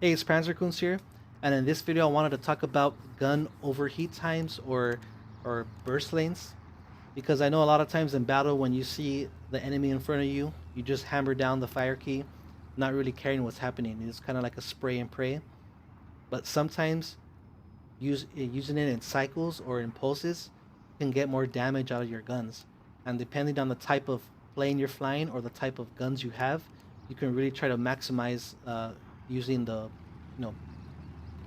Hey, it's Panzerkunst here, and in this video I wanted to talk about gun overheat times or burst lanes, because I know a lot of times in battle when you see the enemy in front of you, you just hammer down the fire key, not really caring what's happening. It's kind of like a spray and pray. But sometimes using it in cycles or in pulses can get more damage out of your guns, and depending on the type of plane you're flying or the type of guns you have, you can really try to maximize using the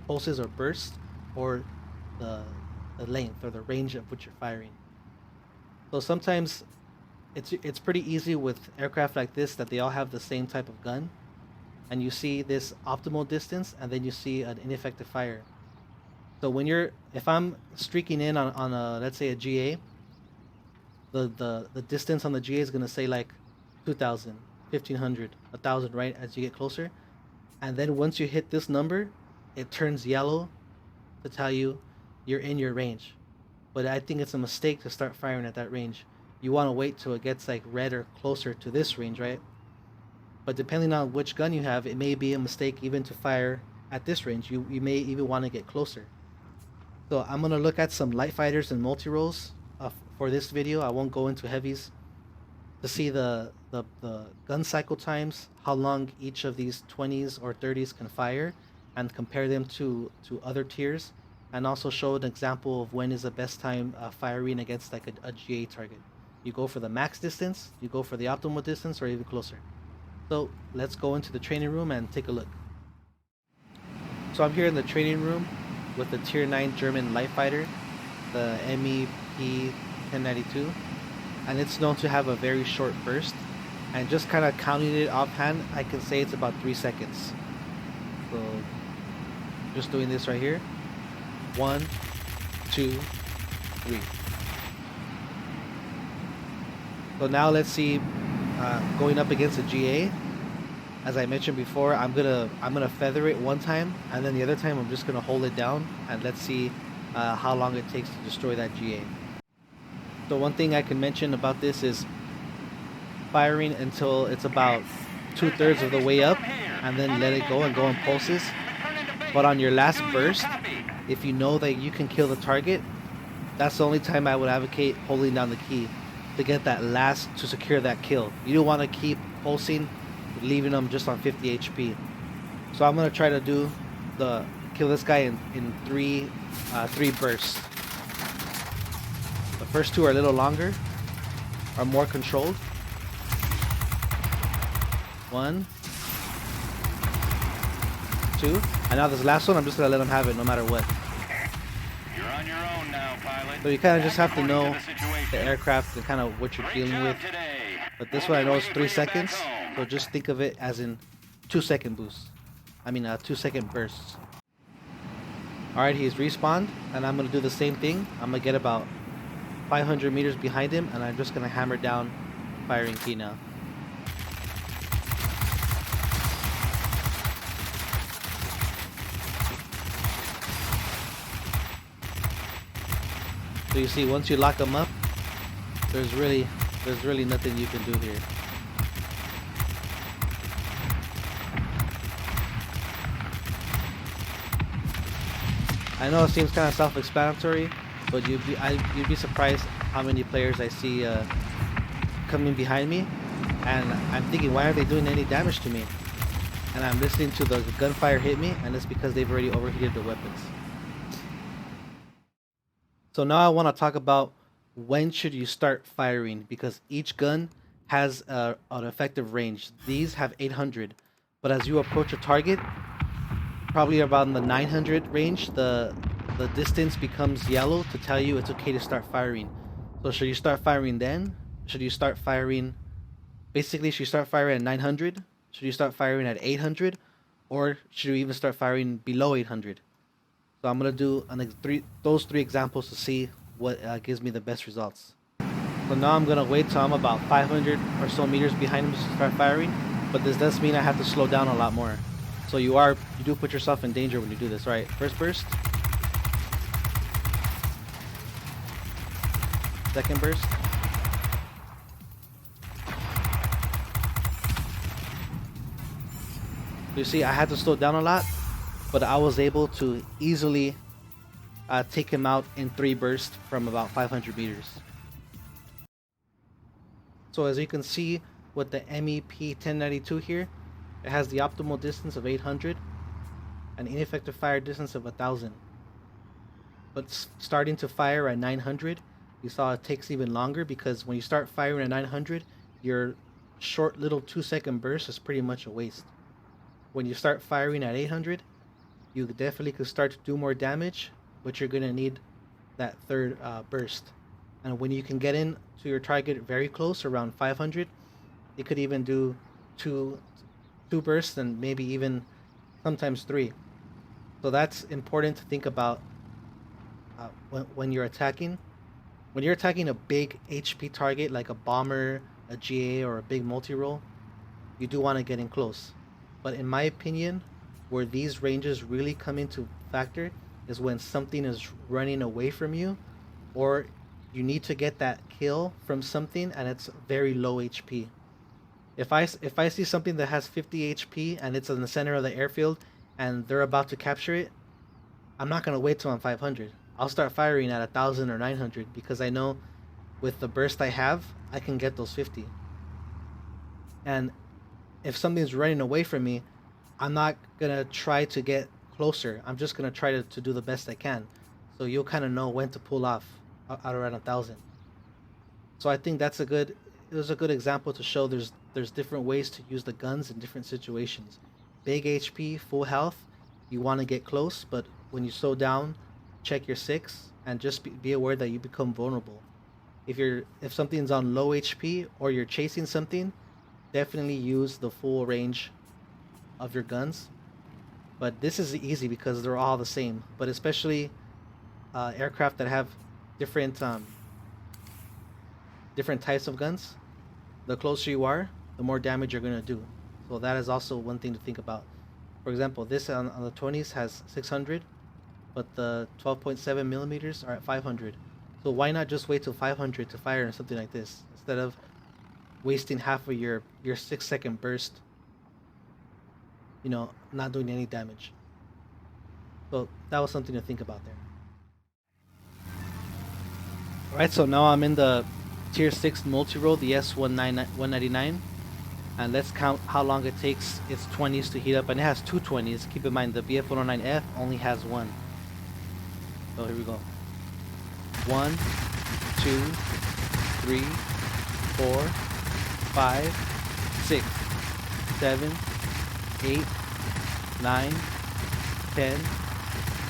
pulses or bursts, or the the length or the range of which you're firing. So sometimes it's pretty easy with aircraft like this that they all have the same type of gun, and you see this optimal distance, and then you see an ineffective fire. So if I'm streaking in on a, let's say, a GA, the distance on the GA is gonna say like 2,000, 1,500, 1,000, right, as you get closer, and then once you hit this number, it turns yellow to tell you you're in your range. But I think it's a mistake to start firing at that range. You want to wait till it gets like red or closer to this range, right? But depending on which gun you have, it may be a mistake even to fire at this range. You may even want to get closer. So I'm gonna look at some light fighters and multi-rolls for this video. I won't go into heavies, to see the gun cycle times, how long each of these 20s or 30s can fire, and compare them to other tiers, and also show an example of when is the best time firing against like a GA target. You go for the max distance, you go for the optimal distance, or even closer. So let's go into the training room and take a look. So I'm here in the training room with the Tier 9 German light fighter, the MEP 1092, and it's known to have a very short burst. And just kind of counting it offhand, I can say it's about 3 seconds. So just doing this right here. 1, 2, 3. So now let's see, going up against a GA. As I mentioned before, I'm gonna feather it one time, and then the other time I'm just gonna hold it down, and let's see how long it takes to destroy that GA. So one thing I can mention about this is firing until it's about 2/3 of the way up, and then let it go and go in pulses. But on your last burst, if you know that you can kill the target, that's the only time I would advocate holding down the key to get that last, to secure that kill. You don't want to keep pulsing, leaving them just on 50 HP. So I'm gonna try to kill this guy in three bursts. The first two are a little longer, are more controlled. 1, 2, and now this last one, I'm just gonna let him have it no matter what. You're on your own now, pilot. So you kind of just have to know the the aircraft and kind of what you're dealing with. But this one I know is 3 seconds, so just think of it as in 2-second boosts. I mean 2-second bursts. Alright, he's respawned, and I'm gonna do the same thing. I'm gonna get about 500 meters behind him, and I'm just gonna hammer down firing key now. So you see, once you lock them up, there's really nothing you can do here. I know it seems kind of self-explanatory, but you'd be surprised how many players I see coming behind me, and I'm thinking, why aren't they doing any damage to me? And I'm listening to the gunfire hit me, and it's because they've already overheated the weapons. So now I want to talk about when should you start firing, because each gun has an effective range. These have 800, but as you approach a target, probably about in the 900 range, the distance becomes yellow to tell you it's okay to start firing. So should you start firing then? Should you start firing, basically, should you start firing at 900? Should you start firing at 800? Or should you even start firing below 800? So I'm gonna do those three examples to see what gives me the best results. So now I'm gonna wait till I'm about 500 or so meters behind him to start firing, but this does mean I have to slow down a lot more. So you do put yourself in danger when you do this. All right, first burst, second burst, you see I had to slow down a lot but I was able to easily take him out in 3 bursts from about 500 meters. So as you can see with the MEP 1092 here, it has the optimal distance of 800 and ineffective fire distance of 1000. But starting to fire at 900, you saw it takes even longer, because when you start firing at 900, your short little 2-second burst is pretty much a waste. When you start firing at 800, you definitely could start to do more damage, but you're gonna need that third burst. And when you can get in to your target very close, around 500, you could even do two bursts, and maybe even sometimes 3. So that's important to think about when you're attacking. When you're attacking a big HP target like a bomber, a GA, or a big multi-role, you do want to get in close. But in my opinion, where these ranges really come into factor is when something is running away from you, or you need to get that kill from something and it's very low HP. If I see something that has 50 HP and it's in the center of the airfield and they're about to capture it, I'm not gonna wait till I'm 500. I'll start firing at 1000 or 900, because I know with the burst I have, I can get those 50. And if something's running away from me, I'm not gonna try to get closer. I'm just gonna try to do the best I can. So you'll kind of know when to pull off out around 1000. So I think it was a good example to show there's different ways to use the guns in different situations. Big HP, full health, you want to get close, but when you slow down, check your 6 and just be aware that you become vulnerable. If something's on low HP or you're chasing something, definitely use the full range of your guns. But this is easy because they're all the same. But especially aircraft that have different different types of guns, the closer you are, the more damage you're gonna do. So that is also one thing to think about. For example, this on the 20s has 600, but the 12.7 millimeters are at 500. So why not just wait till 500 to fire on something like this, instead of wasting half of your 6-second burst, not doing any damage. So that was something to think about there. Alright, so now I'm in the tier 6 multi-role, the S199, and let's count how long it takes its 20s to heat up. And it has 2 20s. Keep in mind the BF109F only has 1. So here we go. 1, 2, 3, 4, 5, 6, 7, 8, 9, 10,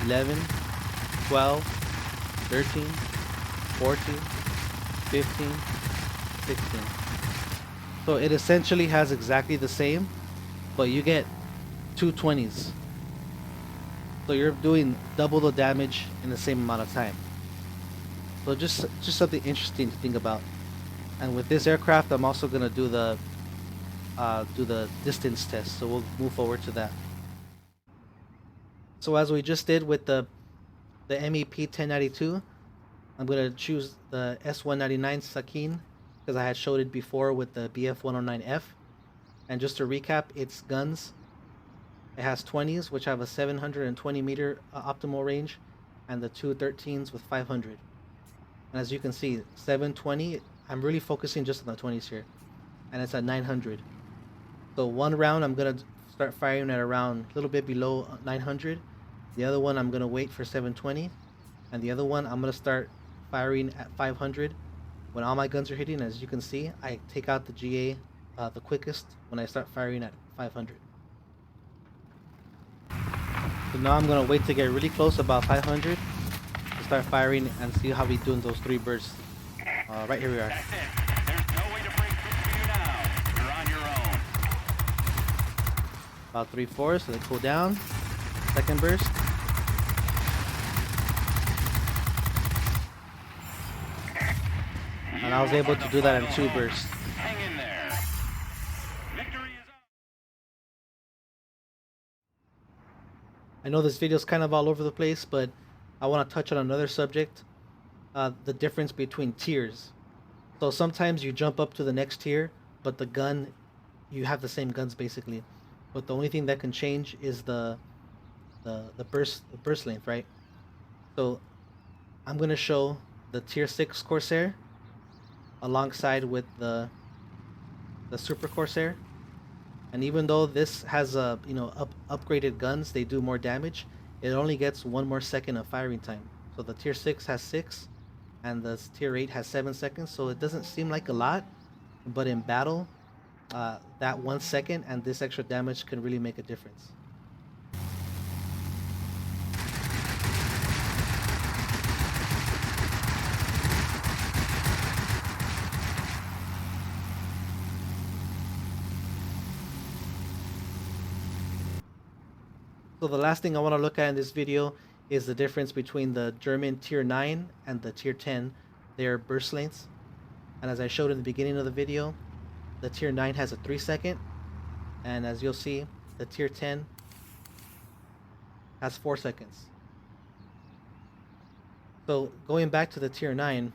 11, 12, 13, 14, 15, 16. So it essentially has exactly the same, but you get 2 20s. So you're doing double the damage in the same amount of time. So just something interesting to think about. And with this aircraft, I'm also gonna do the distance test. So we'll move forward to that. So as we just did with the MEP 1092, I'm gonna choose the S199 Sakin because I had showed it before with the BF109F. And just to recap, its guns, it has 20s, which have a 720 meter optimal range, and the 2 13s with 500. And as you can see, 720, I'm really focusing just on the 20s here, and it's at 900. So one round I'm gonna start firing at around a little bit below 900. The other one I'm gonna wait for 720, and the other one I'm gonna start firing at 500 when all my guns are hitting. As you can see, I take out the GA the quickest when I start firing at 500. So now I'm gonna wait to get really close, about 500, to start firing and see how we do in those 3 bursts. Right here we are. That's it. There's no way to break through for you now. You're on your own. About 3/4, so they cool down. Second burst. And I was able to do that in 2 bursts. Hang in there. Victory is up. I know this video is kind of all over the place, but I want to touch on another subject, the difference between tiers. So sometimes you jump up to the next tier, but the gun, you have the same guns basically, but the only thing that can change is the the burst length, right? So I'm gonna show the tier 6 Corsair alongside with the Super Corsair. And even though this has upgraded guns, they do more damage. It only gets 1 more second of firing time. So the tier 6 has 6, and the tier 8 has 7 seconds. So it doesn't seem like a lot, but in battle, that 1 second and this extra damage can really make a difference. So the last thing I want to look at in this video is the difference between the German tier 9 and the tier 10. Their burst lengths. And as I showed in the beginning of the video, the tier 9 has a 3 second. And as you'll see, the tier 10 has 4 seconds. So going back to the tier 9,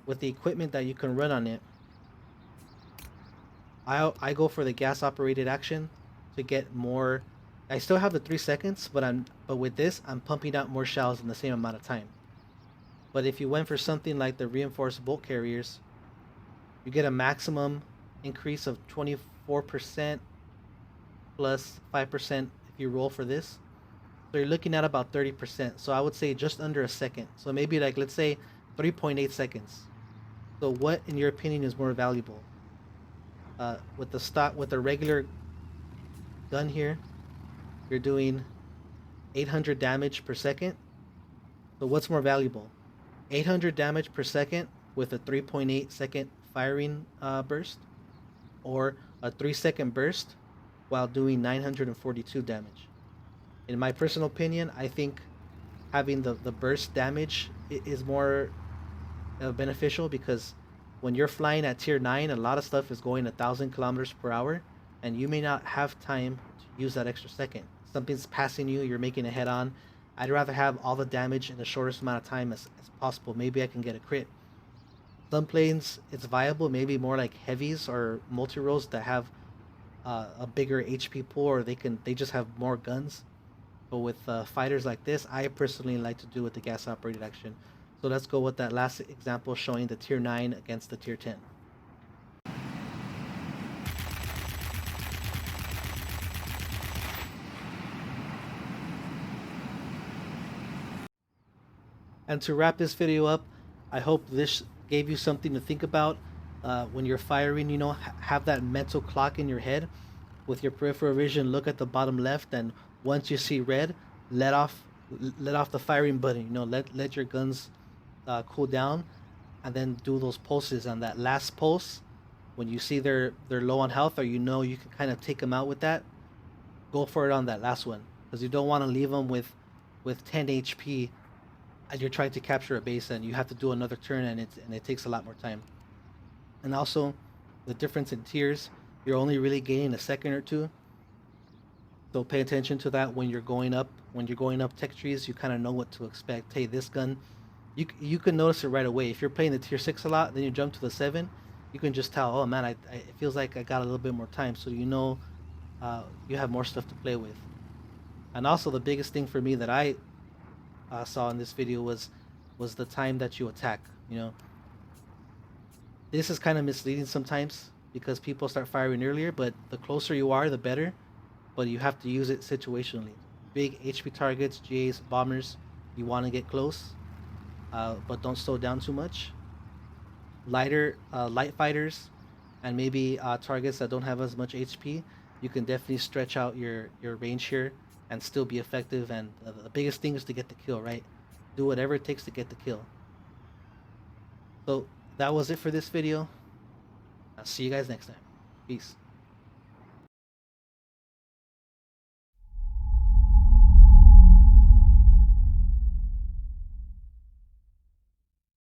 with the equipment that you can run on it, I go for the gas operated action to get more. I still have the 3 seconds, but with this I'm pumping out more shells in the same amount of time. But if you went for something like the reinforced bolt carriers, you get a maximum increase of 24% plus 5% if you roll for this. So you're looking at about 30%. So I would say just under a second. So maybe like, let's say 3.8 seconds. So what in your opinion is more valuable? With the regular gun here, you're doing 800 damage per second. So what's more valuable? 800 damage per second with a 3.8 second firing burst, or a 3 second burst while doing 942 damage. In my personal opinion, I think having the burst damage is more beneficial, because when you're flying at tier 9, a lot of stuff is going 1,000 kilometers per hour, and you may not have time to use that extra second. Something's passing you, you're making a head on. I'd rather have all the damage in the shortest amount of time as possible. Maybe I can get a crit. Some planes, it's viable, maybe more like heavies or multi-rolls that have a bigger HP pool, or they just have more guns. But with fighters like this, I personally like to do with the gas operated action. So let's go with that last example showing the tier 9 against the tier 10. And to wrap this video up, I hope this gave you something to think about when you're firing. Have that mental clock in your head. With your peripheral vision, look at the bottom left, and once you see red, let off the firing button. Let your guns cool down, and then do those pulses. On that last pulse, when you see they're low on health, or you can kind of take them out with that, go for it on that last one, because you don't want to leave them with 10 HP and you're trying to capture a base, and you have to do another turn, and it takes a lot more time. And also, the difference in tiers, you're only really gaining a second or two. So pay attention to that when you're going up. When you're going up tech trees, you kind of know what to expect. Hey, this gun, you can notice it right away. If you're playing the tier 6 a lot, then you jump to the 7, you can just tell, oh man, it feels like I got a little bit more time. So you have more stuff to play with. And also, the biggest thing for me that I saw in this video was the time that you attack. This is kind of misleading sometimes, because people start firing earlier, but the closer you are, the better. But you have to use it situationally. Big HP targets, GAs, bombers, you want to get close, but don't slow down too much. Light fighters, and maybe targets that don't have as much HP, you can definitely stretch out your range here and still be effective. And the biggest thing is to get the kill, right? Do whatever it takes to get the kill. So that was it for this video. I'll see you guys next time. Peace.